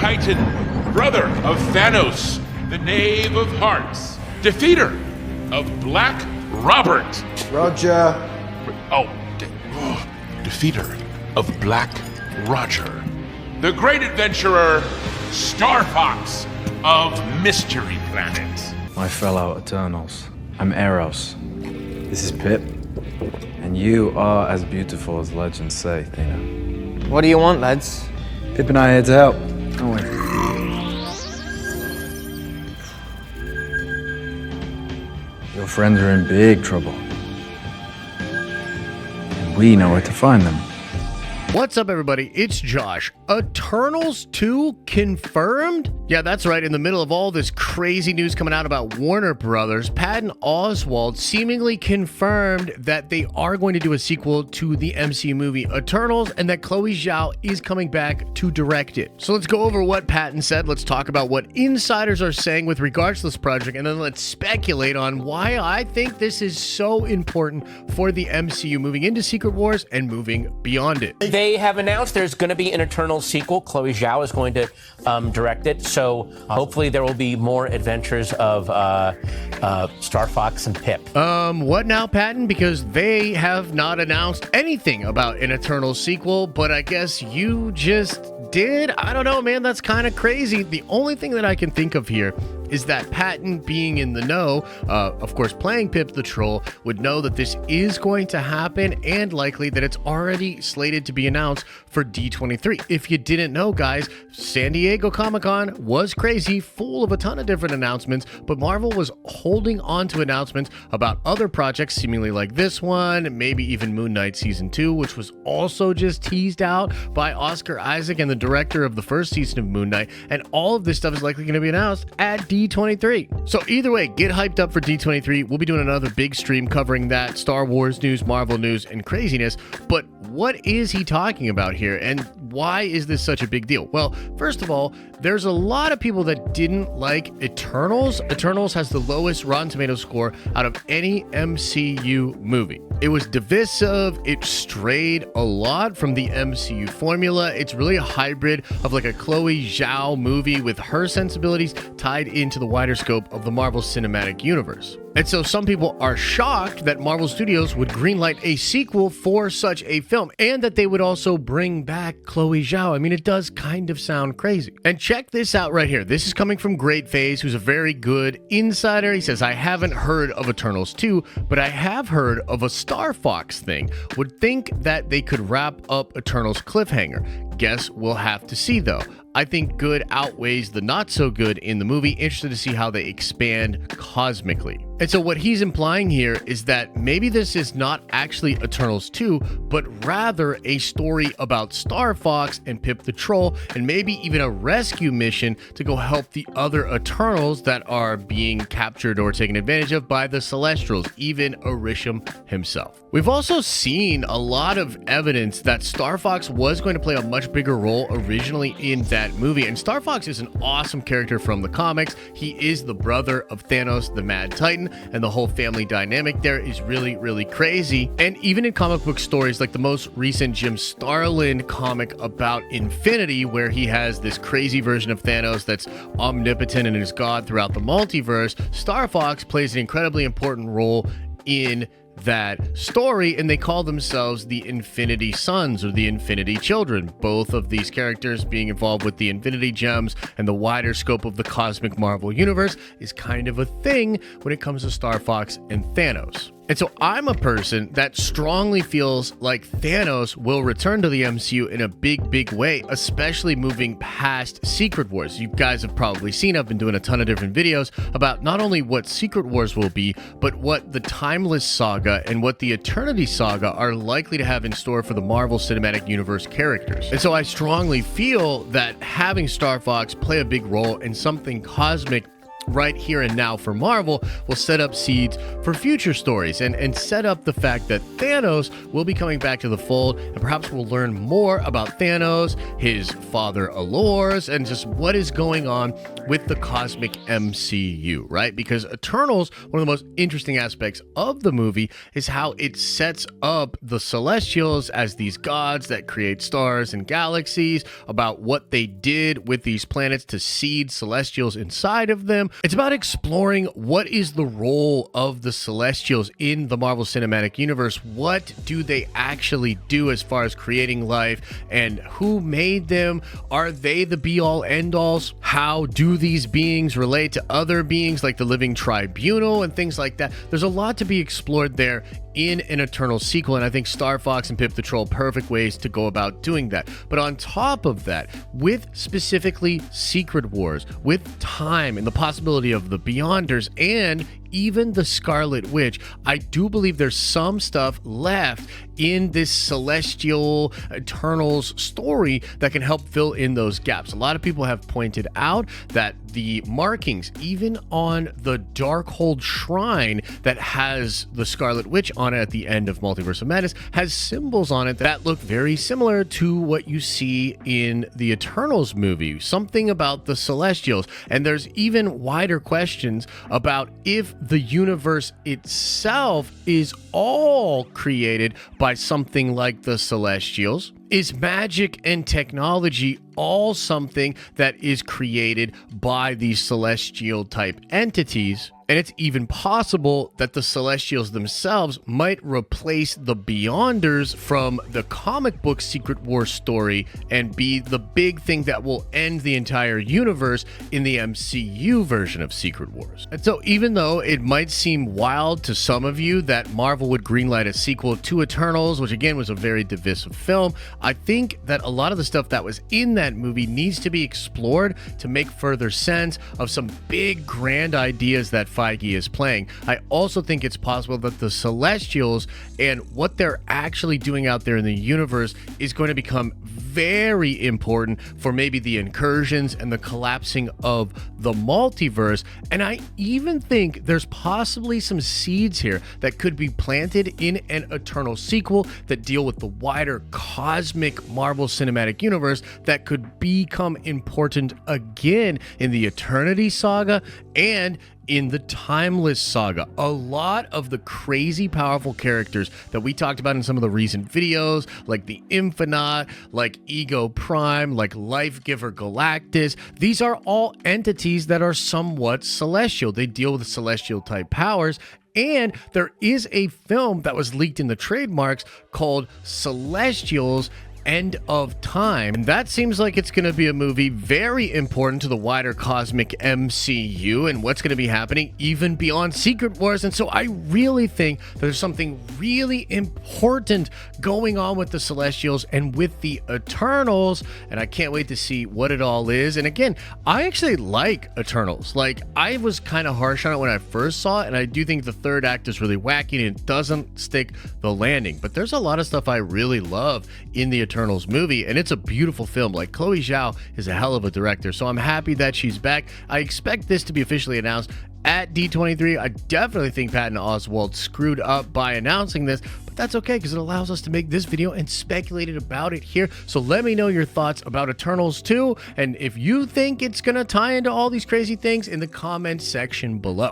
Titan, brother of Thanos, the Knave of Hearts, defeater of Black Robert. Roger. Defeater of Black Roger. The great adventurer, Starfox of Mystery Planet. My fellow Eternals, I'm Eros. This is Pip. And you are as beautiful as legends say, Thena. What do you want, lads? Pip and I are here to help, aren't we? Your friends are in big trouble. And we know where to find them. What's up, everybody? It's Josh. Eternals 2 confirmed? Yeah, that's right. In the middle of all this crazy news coming out about Warner Brothers, Patton Oswald seemingly confirmed that they are going to do a sequel to the MCU movie Eternals and that Chloe Zhao is coming back to direct it. So let's go over what Patton said. Let's talk about what insiders are saying with regards to this project, and then let's speculate on why I think this is so important for the MCU moving into Secret Wars and moving beyond it. They have announced there's going to be an Eternals sequel. Chloe Zhao is going to direct it, so hopefully there will be more adventures of Starfox and Pip. What now, Patton? Because they have not announced anything about an Eternals sequel, but I guess you just did? I don't know, man. That's kind of crazy. The only thing that I can think of here is that Patton, being in the know, of course playing Pip the Troll, would know that this is going to happen and likely that it's already slated to be announced for D23. If you didn't know, guys, San Diego Comic-Con was crazy, full of a ton of different announcements, but Marvel was holding on to announcements about other projects, seemingly like this one, maybe even Moon Knight Season 2, which was also just teased out by Oscar Isaac and the director of the first season of Moon Knight, and all of this stuff is likely going to be announced at D23. So either way, get hyped up for D23. We'll be doing another big stream covering that, Star Wars news, Marvel news, and craziness. But what is he talking about here, and why is this such a big deal? Well, first of all, there's a lot of people that didn't like Eternals. Eternals has the lowest Rotten Tomatoes score out of any MCU movie. It was divisive. It strayed a lot from the MCU formula. It's really a hybrid of like a Chloe Zhao movie with her sensibilities tied into the wider scope of the Marvel Cinematic Universe. And so some people are shocked that Marvel Studios would greenlight a sequel for such a film and that they would also bring back Chloe Zhao. I mean, it does kind of sound crazy. And check this out right here. This is coming from Great Phase, who's a very good insider. He says, I haven't heard of Eternals 2, but I have heard of a Starfox thing. Would think that they could wrap up Eternals cliffhanger. Guess we'll have to see though. I think good outweighs the not so good in the movie. Interested to see how they expand cosmically. And so what he's implying here is that maybe this is not actually Eternals 2, but rather a story about Starfox and Pip the Troll, and maybe even a rescue mission to go help the other Eternals that are being captured or taken advantage of by the Celestials, even Orisham himself. We've also seen a lot of evidence that Starfox was going to play a much bigger role originally in that movie, and Starfox is an awesome character from the comics. He is the brother of Thanos, the Mad Titan, and the whole family dynamic there is really, really crazy. And even in comic book stories like the most recent Jim Starlin comic about Infinity, where he has this crazy version of Thanos that's omnipotent and is God throughout the multiverse, Starfox plays an incredibly important role in that story, and they call themselves the Infinity Sons or the Infinity Children, both of these characters being involved with the Infinity Gems and the wider scope of the cosmic Marvel universe is kind of a thing when it comes to Starfox and Thanos. And so I'm a person that strongly feels like Thanos will return to the MCU in a big, big way, especially moving past Secret Wars. You guys have probably seen, I've been doing a ton of different videos about not only what Secret Wars will be, but what the Timeless Saga and what the Eternity Saga are likely to have in store for the Marvel Cinematic Universe characters. And so I strongly feel that having Starfox play a big role in something cosmic right here and now for Marvel will set up seeds for future stories and set up the fact that Thanos will be coming back to the fold, and perhaps we'll learn more about Thanos, his father Allures, and just what is going on with the cosmic MCU, right? Because Eternals, one of the most interesting aspects of the movie is how it sets up the Celestials as these gods that create stars and galaxies, about what they did with these planets to seed Celestials inside of them. It's about exploring what is the role of the Celestials in the Marvel Cinematic Universe. What do they actually do as far as creating life, and who made them? Are they the be-all end-alls? How do these beings relate to other beings like the Living Tribunal and things like that? There's a lot to be explored there in an Eternals sequel, and I think Starfox and Pip the Troll perfect ways to go about doing that. But on top of that, with specifically Secret Wars, with time and the possibility of the Beyonders and even the Scarlet Witch, I do believe there's some stuff left in this Celestial Eternals story that can help fill in those gaps. A lot of people have pointed out that the markings, even on the Darkhold Shrine that has the Scarlet Witch on it at the end of Multiverse of Madness, has symbols on it that look very similar to what you see in the Eternals movie. Something about the Celestials. And there's even wider questions about if the universe itself is all created by something like the Celestials. Is magic and technology all something that is created by these celestial type entities? And it's even possible that the Celestials themselves might replace the Beyonders from the comic book Secret Wars story and be the big thing that will end the entire universe in the MCU version of Secret Wars. And so even though it might seem wild to some of you that Marvel would greenlight a sequel to Eternals, which again was a very divisive film, I think that a lot of the stuff that was in that movie needs to be explored to make further sense of some big grand ideas that Feige is playing. I also think it's possible that the Celestials and what they're actually doing out there in the universe is going to become very important for maybe the incursions and the collapsing of the multiverse. And I even think there's possibly some seeds here that could be planted in an Eternal sequel that deal with the wider cosmic Marvel Cinematic Universe that could become important again in the Eternity Saga and in the Timeless Saga. A lot of the crazy powerful characters that we talked about in some of the recent videos, like the Infinite, like Ego Prime, like Life Giver Galactus, these are all entities that are somewhat celestial. They deal with celestial type powers. And there is a film that was leaked in the trademarks called Celestials End of Time, and that seems like it's going to be a movie very important to the wider cosmic MCU and what's going to be happening even beyond Secret Wars. And so I really think there's something really important going on with the Celestials and with the Eternals, and I can't wait to see what it all is. And again, I actually like Eternals. Like, I was kind of harsh on it when I first saw it, and I do think the third act is really wacky and it doesn't stick the landing, but there's a lot of stuff I really love in the Eternals movie, and it's a beautiful film. Like, Chloe Zhao is a hell of a director, so I'm happy that she's back. I expect this to be officially announced at D23. I definitely think Patton Oswald screwed up by announcing this, but that's okay because it allows us to make this video and speculated about it here. So let me know your thoughts about Eternals 2, and if you think it's gonna tie into all these crazy things in the comment section below.